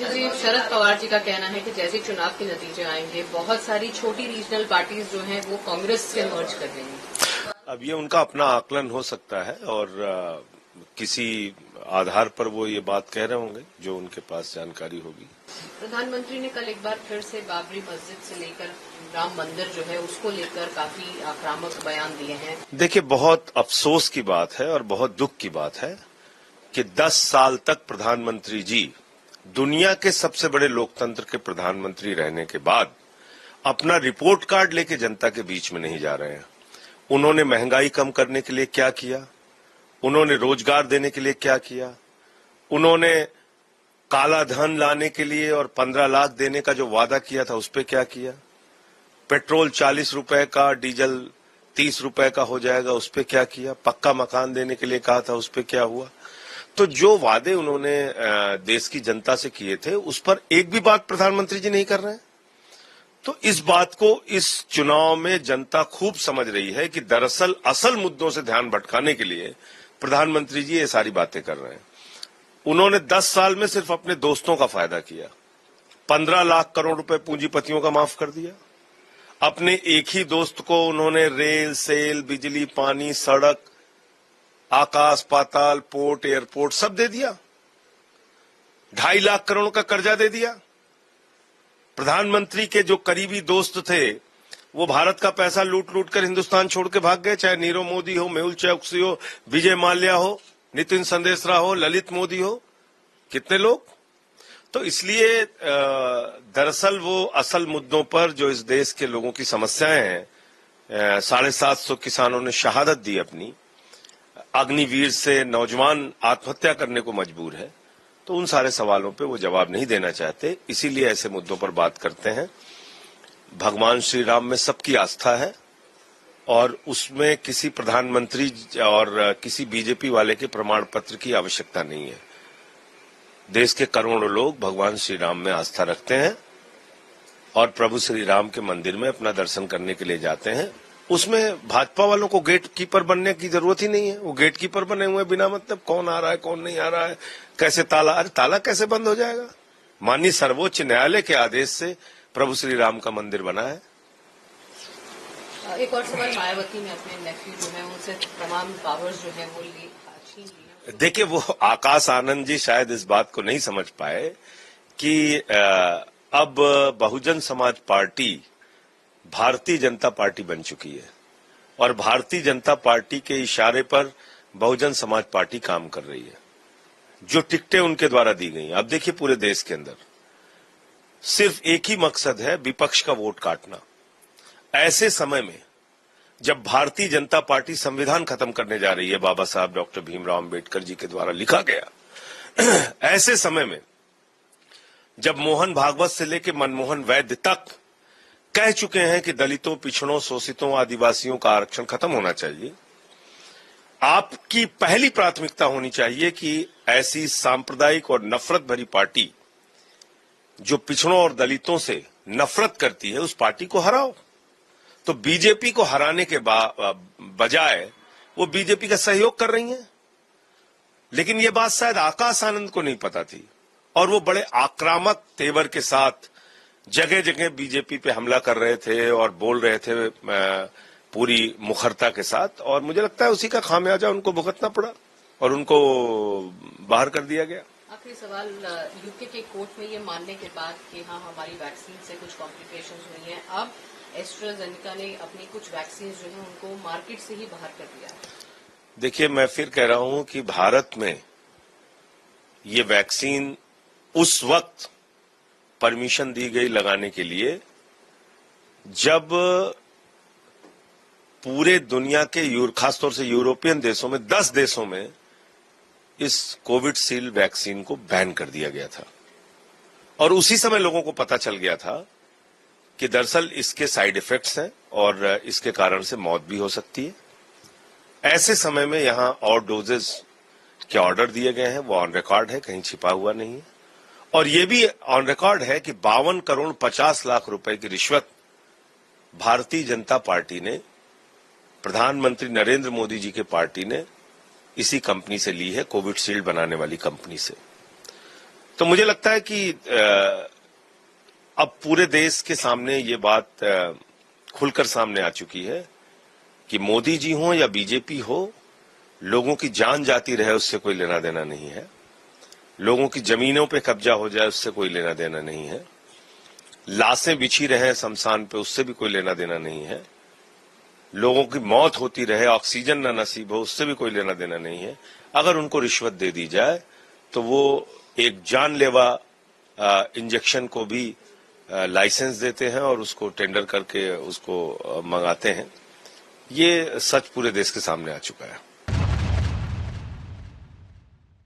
जी, शरद पवार जी का कहना है कि जैसे चुनाव के नतीजे आएंगे बहुत सारी छोटी रीजनल पार्टीज जो हैं वो कांग्रेस से मर्ज कर देंगी। अब ये उनका अपना आकलन हो सकता है और किसी आधार पर वो ये बात कह रहे होंगे जो उनके पास जानकारी होगी। प्रधानमंत्री ने कल एक बार फिर से बाबरी मस्जिद से लेकर राम मंदिर जो है उसको लेकर काफी आक्रामक बयान दिए हैं। देखिए, बहुत अफसोस की बात है और बहुत दुख की बात है कि 10 साल तक प्रधानमंत्री जी दुनिया के सबसे बड़े लोकतंत्र के प्रधानमंत्री रहने के बाद अपना रिपोर्ट कार्ड लेके जनता के बीच में नहीं जा रहे हैं। उन्होंने महंगाई कम करने के लिए क्या किया, उन्होंने रोजगार देने के लिए क्या किया, उन्होंने काला धन लाने के लिए और 15 लाख देने का जो वादा किया था उस पर क्या किया, पेट्रोल 40 रुपए का, डीजल 30 रुपए का हो जाएगा उस पर क्या किया, पक्का मकान देने के लिए कहा था उस पर क्या हुआ। तो जो वादे उन्होंने देश की जनता से किए थे उस पर एक भी बात प्रधानमंत्री जी नहीं कर रहे हैं। तो इस बात को इस चुनाव में जनता खूब समझ रही है कि दरअसल असल मुद्दों से ध्यान भटकाने के लिए प्रधानमंत्री जी ये सारी बातें कर रहे हैं। उन्होंने 10 साल में सिर्फ अपने दोस्तों का फायदा किया, 15 लाख करोड़ रुपए पूंजीपतियों का माफ कर दिया। अपने एक ही दोस्त को उन्होंने रेल, सेल, बिजली, पानी, सड़क, आकाश पाताल, पोर्ट, एयरपोर्ट सब दे दिया। 2.5 लाख करोड़ का कर्जा दे दिया। प्रधानमंत्री के जो करीबी दोस्त थे वो भारत का पैसा लूट लूट कर हिंदुस्तान छोड़ के भाग गए, चाहे नीरव मोदी हो, मेहुल चौकसी हो, विजय माल्या हो, नितिन संदेशरा हो, ललित मोदी हो, कितने लोग। तो इसलिए दरअसल वो असल मुद्दों पर जो इस देश के लोगों की समस्याएं हैं, 750 किसानों ने शहादत दी अपनी, अग्निवीर से नौजवान आत्महत्या करने को मजबूर है, तो उन सारे सवालों पे वो जवाब नहीं देना चाहते, इसीलिए ऐसे मुद्दों पर बात करते हैं। भगवान श्री राम में सबकी आस्था है और उसमें किसी प्रधानमंत्री और किसी बीजेपी वाले के प्रमाण पत्र की आवश्यकता नहीं है। देश के करोड़ों लोग भगवान श्री राम में आस्था रखते हैं और प्रभु श्री राम के मंदिर में अपना दर्शन करने के लिए जाते हैं। उसमें भाजपा वालों को गेट कीपर बनने की जरूरत ही नहीं है। वो गेट कीपर बने हुए बिना मतलब कौन आ रहा है कौन नहीं आ रहा है, कैसे ताला, अरे ताला कैसे बंद हो जाएगा। माननीय सर्वोच्च न्यायालय के आदेश से प्रभु श्री राम का मंदिर बना है। एक और सवाल, मायावती ने अपने नेफ्यू जो है उनसे तमाम पावर्स जो है वो छीन ली। देखिए, वो आकाश आनंद जी शायद इस बात को नहीं समझ पाए कि अब बहुजन समाज पार्टी भारतीय जनता पार्टी बन चुकी है और भारतीय जनता पार्टी के इशारे पर बहुजन समाज पार्टी काम कर रही है। जो टिकटें उनके द्वारा दी गई, अब देखिए पूरे देश के अंदर सिर्फ एक ही मकसद है, विपक्ष का वोट काटना। ऐसे समय में जब भारतीय जनता पार्टी संविधान खत्म करने जा रही है, बाबा साहब डॉक्टर भीमराव अंबेडकर जी के द्वारा लिखा गया, ऐसे समय में जब मोहन भागवत से लेकर मनमोहन वैद्य तक कह चुके हैं कि दलितों, पिछड़ों, शोषितों, आदिवासियों का आरक्षण खत्म होना चाहिए, आपकी पहली प्राथमिकता होनी चाहिए कि ऐसी सांप्रदायिक और नफरत भरी पार्टी जो पिछड़ों और दलितों से नफरत करती है उस पार्टी को हराओ। तो बीजेपी को हराने के बजाय वो बीजेपी का सहयोग कर रही हैं। लेकिन ये बात शायद आकाश आनंद को नहीं पता थी और वो बड़े आक्रामक तेवर के साथ जगह जगह बीजेपी पे हमला कर रहे थे और बोल रहे थे पूरी मुखरता के साथ, और मुझे लगता है उसी का खामियाजा उनको भुगतना पड़ा और उनको बाहर कर दिया गया। आखिरी सवाल, यूके के कोर्ट में ये मानने के बाद कि हाँ हमारी वैक्सीन से कुछ कॉम्प्लिकेशंस हुई हैं, अब एस्ट्राजेनेका ने अपनी कुछ वैक्सीन जो है उनको मार्केट से ही बाहर कर दिया। देखिए, मैं फिर कह रहा हूं कि भारत में ये वैक्सीन उस वक्त परमिशन दी गई लगाने के लिए जब पूरे दुनिया के खासतौर से यूरोपियन देशों में 10 देशों में इस कोविडशील्ड वैक्सीन को बैन कर दिया गया था और उसी समय लोगों को पता चल गया था कि दरअसल इसके साइड इफेक्ट्स हैं और इसके कारण से मौत भी हो सकती है। ऐसे समय में यहां और डोजेस के ऑर्डर दिए गए हैं, वो ऑन रिकॉर्ड है, कहीं छिपा हुआ नहीं है। और ये भी ऑन रिकॉर्ड है कि 52 करोड़ 50 लाख रुपए की रिश्वत भारतीय जनता पार्टी ने, प्रधानमंत्री नरेंद्र मोदी जी के पार्टी ने इसी कंपनी से ली है, कोविडशील्ड बनाने वाली कंपनी से। तो मुझे लगता है कि अब पूरे देश के सामने ये बात खुलकर सामने आ चुकी है कि मोदी जी हो या बीजेपी हो, लोगों की जान जाती रहे उससे कोई लेना देना नहीं है। लोगों की जमीनों पे कब्जा हो जाए उससे कोई लेना देना नहीं है। लाशें बिछी रहे शमशान पे उससे भी कोई लेना देना नहीं है। लोगों की मौत होती रहे, ऑक्सीजन ना नसीब हो, उससे भी कोई लेना देना नहीं है। अगर उनको रिश्वत दे दी जाए तो वो एक जानलेवा इंजेक्शन को भी लाइसेंस देते हैं और उसको टेंडर करके उसको मंगाते हैं। ये सच पूरे देश के सामने आ चुका है।